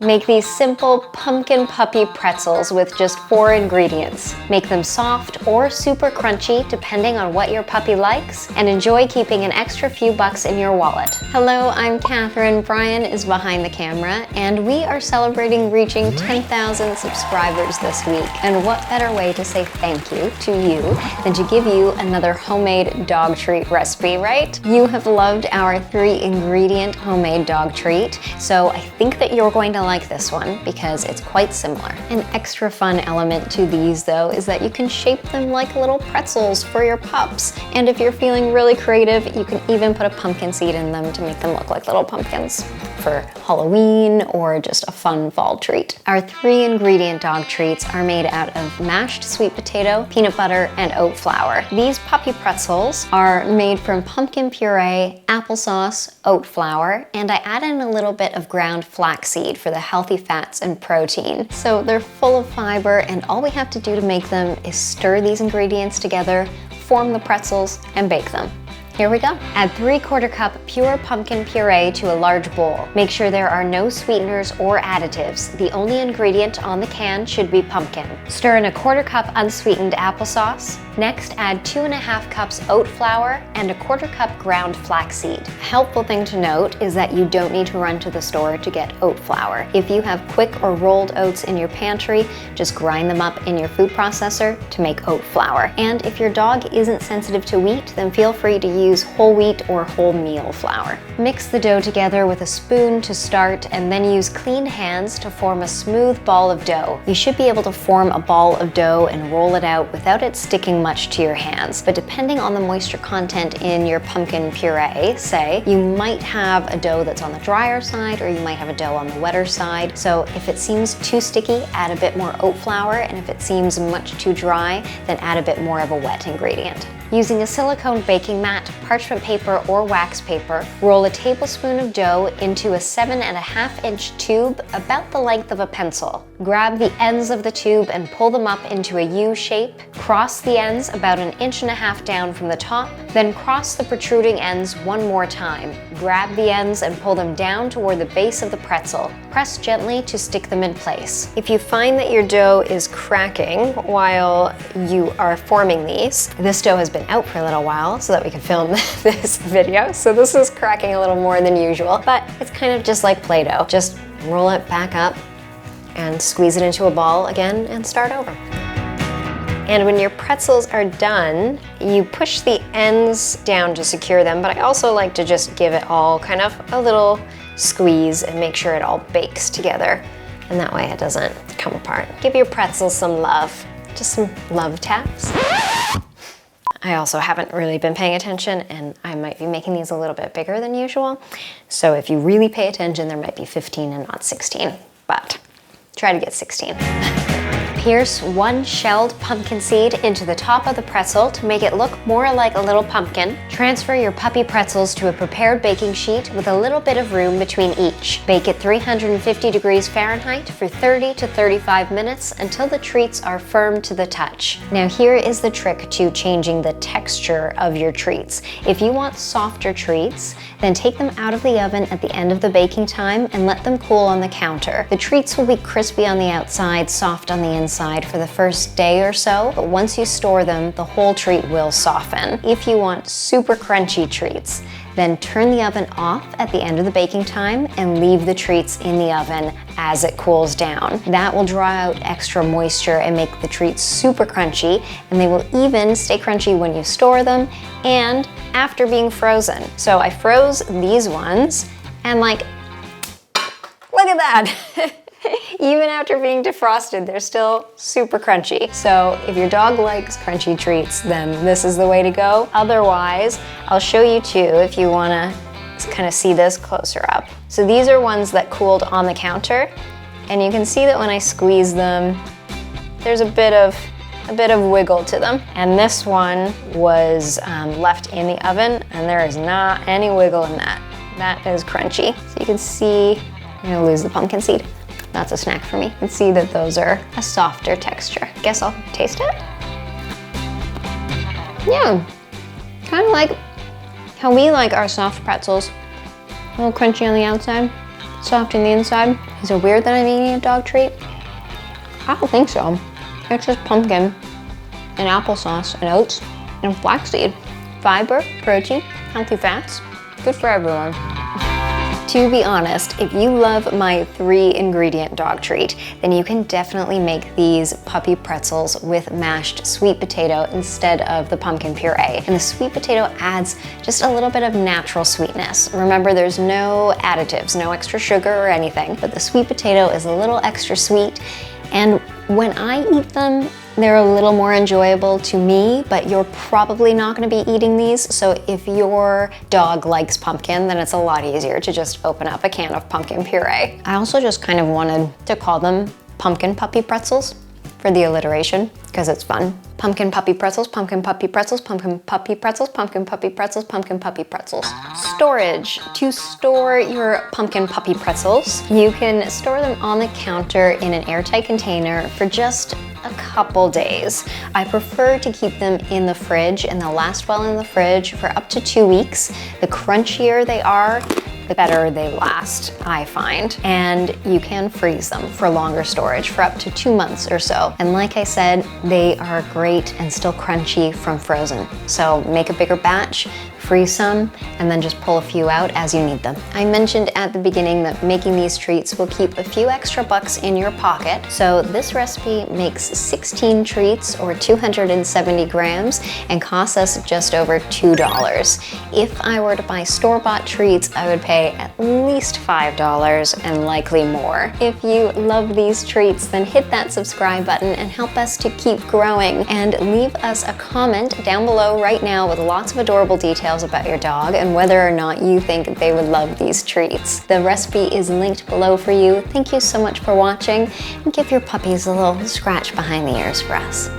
Make these simple pumpkin puppy pretzels with just 4 ingredients. Make them soft or super crunchy depending on what your puppy likes, and enjoy keeping an extra few bucks in your wallet. Hello, I'm Catherine. Brian is behind the camera, and we are celebrating reaching 10,000 subscribers this week. And what better way to say thank you to you than to give you another homemade dog treat recipe, right? You have loved our 3-ingredient homemade dog treat, so I think that you're going to like this one because it's quite similar. An extra fun element to these though is that you can shape them like little pretzels for your pups. And if you're feeling really creative, you can even put a pumpkin seed in them to make them look like little pumpkins for Halloween or just a fun fall treat. Our 3-ingredient dog treats are made out of mashed sweet potato, peanut butter, and oat flour. These puppy pretzels are made from pumpkin puree, applesauce, oat flour, and I add in a little bit of ground flaxseed for the healthy fats and protein. So they're full of fiber, and all we have to do to make them is stir these ingredients together, form the pretzels, and bake them. Here we go. Add 3/4 cup pure pumpkin puree to a large bowl. Make sure there are no sweeteners or additives. The only ingredient on the can should be pumpkin. Stir in a 1/4 cup unsweetened applesauce. Next, add 2½ cups oat flour and a 1/4 cup ground flaxseed. A helpful thing to note is that you don't need to run to the store to get oat flour. If you have quick or rolled oats in your pantry, just grind them up in your food processor to make oat flour. And if your dog isn't sensitive to wheat, then feel free to use whole wheat or wholemeal flour. Mix the dough together with a spoon to start, and then use clean hands to form a smooth ball of dough. You should be able to form a ball of dough and roll it out without it sticking much to your hands. But depending on the moisture content in your pumpkin puree, say, you might have a dough that's on the drier side, or you might have a dough on the wetter side. So if it seems too sticky, add a bit more oat flour, and if it seems much too dry, then add a bit more of a wet ingredient. Using a silicone baking mat, parchment paper, or wax paper, roll a tablespoon of dough into a 7½ inch tube about the length of a pencil. Grab the ends of the tube and pull them up into a U shape. Cross the ends about 1½ inch down from the top, then cross the protruding ends one more time. Grab the ends and pull them down toward the base of the pretzel. Press gently to stick them in place. If you find that your dough is cracking while you are forming these, this dough has been out for a little while so that we can film this video. So this is cracking a little more than usual, but it's kind of just like Play-Doh. Just roll it back up and squeeze it into a ball again and start over. And when your pretzels are done, you push the ends down to secure them, but I also like to just give it all kind of a little squeeze and make sure it all bakes together. And that way it doesn't come apart. Give your pretzels some love, just some love taps. I also haven't really been paying attention, and I might be making these a little bit bigger than usual. So if you really pay attention, there might be 15 and not 16, but try to get 16. Pierce 1 shelled pumpkin seed into the top of the pretzel to make it look more like a little pumpkin. Transfer your puppy pretzels to a prepared baking sheet with a little bit of room between each. Bake at 350 degrees Fahrenheit for 30 to 35 minutes until the treats are firm to the touch. Now here is the trick to changing the texture of your treats. If you want softer treats, then take them out of the oven at the end of the baking time and let them cool on the counter. The treats will be crispy on the outside, soft on the inside for the first day or so, but once you store them, the whole treat will soften. If you want super crunchy treats, then turn the oven off at the end of the baking time and leave the treats in the oven as it cools down. That will draw out extra moisture and make the treats super crunchy, and they will even stay crunchy when you store them and after being frozen. So I froze these ones, and like, look at that. Even after being defrosted, they're still super crunchy. So if your dog likes crunchy treats, then this is the way to go. Otherwise, I'll show you too if you wanna kind of see this closer up. So these are ones that cooled on the counter, and you can see that when I squeeze them, there's a bit of wiggle to them. And this one was left in the oven, and there is not any wiggle in that. That is crunchy. So you can see, I'm gonna lose the pumpkin seed. That's a snack for me. You can see that those are a softer texture. Guess I'll taste it. Yeah, kind of like how we like our soft pretzels. A little crunchy on the outside, soft in the inside. Is it weird that I'm eating a dog treat? I don't think so. It's just pumpkin and applesauce and oats and flaxseed. Fiber, protein, healthy fats, good for everyone. To be honest, if you love my 3-ingredient dog treat, then you can definitely make these puppy pretzels with mashed sweet potato instead of the pumpkin puree. And the sweet potato adds just a little bit of natural sweetness. Remember, there's no additives, no extra sugar or anything, but the sweet potato is a little extra sweet. And when I eat them, they're a little more enjoyable to me, but you're probably not gonna be eating these. So if your dog likes pumpkin, then it's a lot easier to just open up a can of pumpkin puree. I also just kind of wanted to call them pumpkin puppy pretzels for the alliteration, because it's fun. Pumpkin puppy pretzels, pumpkin puppy pretzels, pumpkin puppy pretzels, pumpkin puppy pretzels, pumpkin puppy pretzels. Storage. To store your pumpkin puppy pretzels, you can store them on the counter in an airtight container for just a couple days. I prefer to keep them in the fridge, and they'll last well in the fridge for up to 2 weeks. The crunchier they are, the better they last, I find. And you can freeze them for longer storage, for up to 2 months or so. And like I said, they are great and still crunchy from frozen. So make a bigger batch, freeze some, and then just pull a few out as you need them. I mentioned at the beginning that making these treats will keep a few extra bucks in your pocket. So this recipe makes 16 treats, or 270 grams, and costs us just over $2. If I were to buy store-bought treats, I would pay at least $5 and likely more. If you love these treats, then hit that subscribe button and help us to keep growing, and leave us a comment down below right now with lots of adorable details about your dog and whether or not you think they would love these treats. The recipe is linked below for you. Thank you so much for watching, and give your puppies a little scratch behind the ears for us.